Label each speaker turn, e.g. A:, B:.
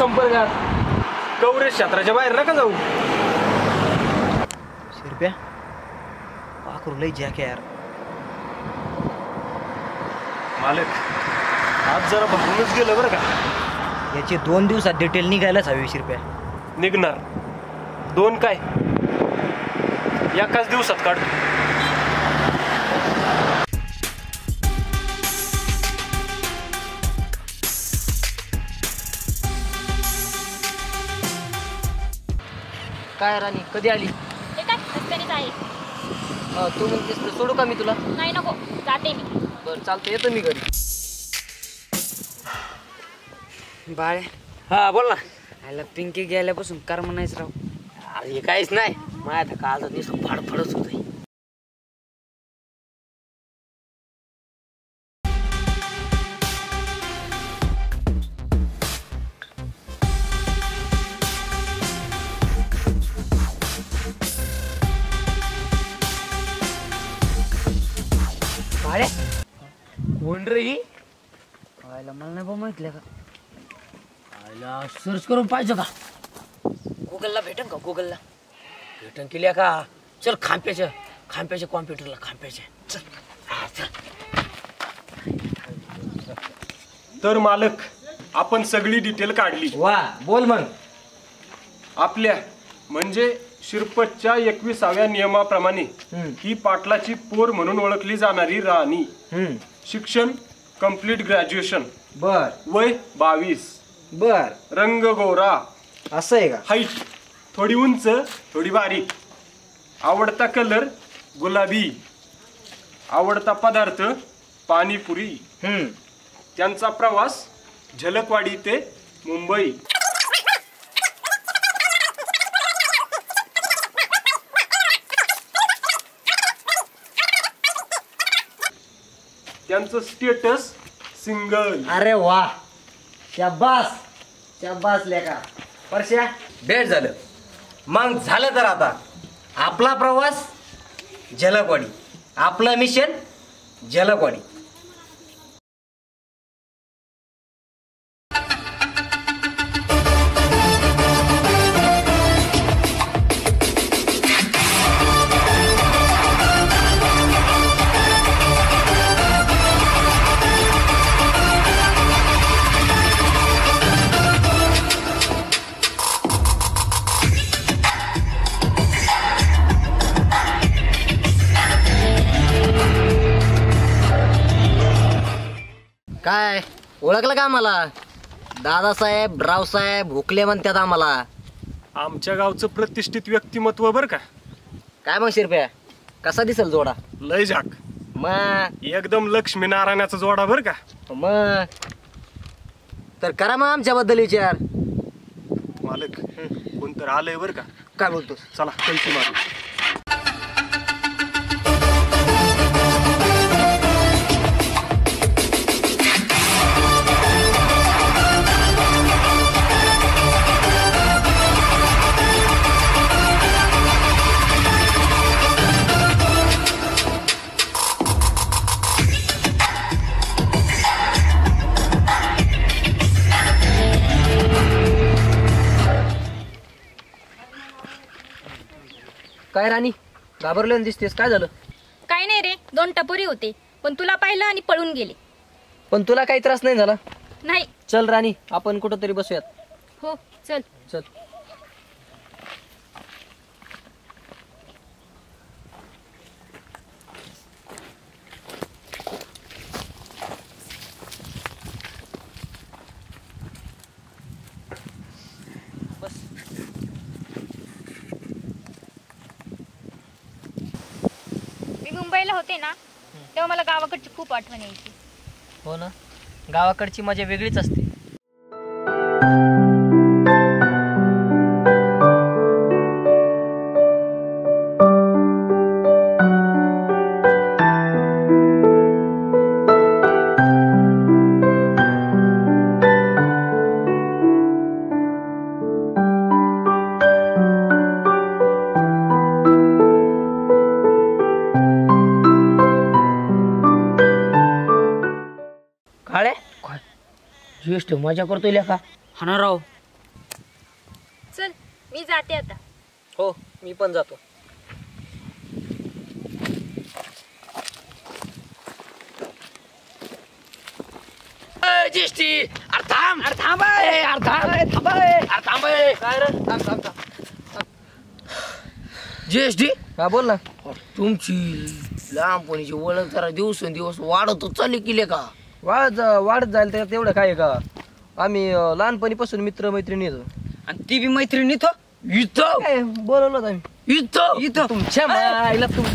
A: संपर्कात, कवरेज क्षेत्राच्या बाहेर नका जाऊ.
B: शिरप्या पाखरू लय जॅक यार.
A: मालक आज जरा भरूनच गेलं बरं का.
B: याची 2 दिवसात डिटेल निघायलाच हवी शिरप्या.
A: निघणार 2 काय एकाच दिवसात काढतो.
B: काय राणी कधी आली?
C: हे काय रस्त्यानेच आहे.
B: तू म्हणतेस तर सोडू का मी तुला?
C: नाही नको, जाते मी.
B: बरं चालतं, येतो मी घरी.
D: बाळे
E: हा बोल ना.
D: आयला पिंकी गेल्यापासून कर म्हणायच राव.
E: अरे काहीच नाही, माझ्या काळात नुसतं फाडफडच होत.
D: बाळे
E: कोण रे ही?
D: आयला मला नाही बा माहितलं का.
E: आयला सर्च करून पाहिजे का?
D: गुगलला भेटन का? गुगलला
E: भेटन केल्या का? चल खांप्याच्या कॉम्प्युटरला खांप्याच्या चल. हा, चल.
A: तर मालक आपण सगळी डिटेल काढली.
B: वा बोल मग.
A: आपल्या म्हणजे शिरपतच्या 21व्या नियमाप्रमाणे ही पाटलाची पोर म्हणून ओळखली जाणारी राणी. शिक्षण कंप्लीट ग्रॅज्युएशन.
B: बर
A: वय 22.
B: बर
A: रंग गोरा.
B: असं आहे का?
A: हाईट थोडी उंच थोडी बारीक. आवडता कलर गुलाबी. आवडता पदार्थ पाणीपुरी. त्यांचा प्रवास झलकवाडी ते मुंबई. त्यांचं स्टेटस सिंगल.
B: अरे वा शाबास शाबास लेका. परश्या भेट झालं. मग झालं तर आता आपला प्रवास झलकवाडी, आपलं मिशन झलकवाडी.
D: काय ओळखलं का मला? दादासाहेब रावसाहेब भोकले म्हणतात आम्हाला.
A: आमच्या गावचं प्रतिष्ठित व्यक्तिमत्व बर का.
D: काय मग शिरप्या कसा दिसल जोडा?
A: लय झाक.
D: मग
A: एकदम लक्ष्मीनारायणाचा जोडा बर का.
D: तर करा मग आमच्याबद्दल विचार.
A: मालक कोणतर आलंय बर का.
D: काय बोलतो?
A: चला पैसे मारू.
D: काय राणी घाबरले दिसतेस? काय झालं?
C: काय नाही रे, 2 टपोरी होते पण तुला पाहिलं आणि पळून गेले.
D: पण तुला काही त्रास नाही झाला?
C: नाही.
D: चल राणी आपण कुठंतरी बसूयात.
C: हो चल.
D: चल.
C: मी मुंबईला होते ना तेव्हा मला गावाकडची खूप आठवण यायची.
D: हो ना, गावाकडची मजा वेगळीच असते.
E: काळे ज्येष्ठ मजा करतोय का?
D: हा ना राव,
C: मी जाते आता.
E: हो मी पण जातो. ज्येष्ठी अरे थांब अरे थांब अरे थांब थांब अरे थांब काय रे थांब थांब थांब. ज्येष्ठी
B: हा बोल ना.
E: तुमची लहानपणीची ओळख जरा दिवसेंदिवस वाढत चालली केली का?
B: वाढत जाईल तर तेवढं काय आहे का. आम्ही लहानपणीपासून मित्र मैत्रिणी येतो.
E: आणि ती बी मैत्रिणी तो इथं
B: काय बोलवलं आम्ही
E: इथं
B: तुमच्या मायला तुम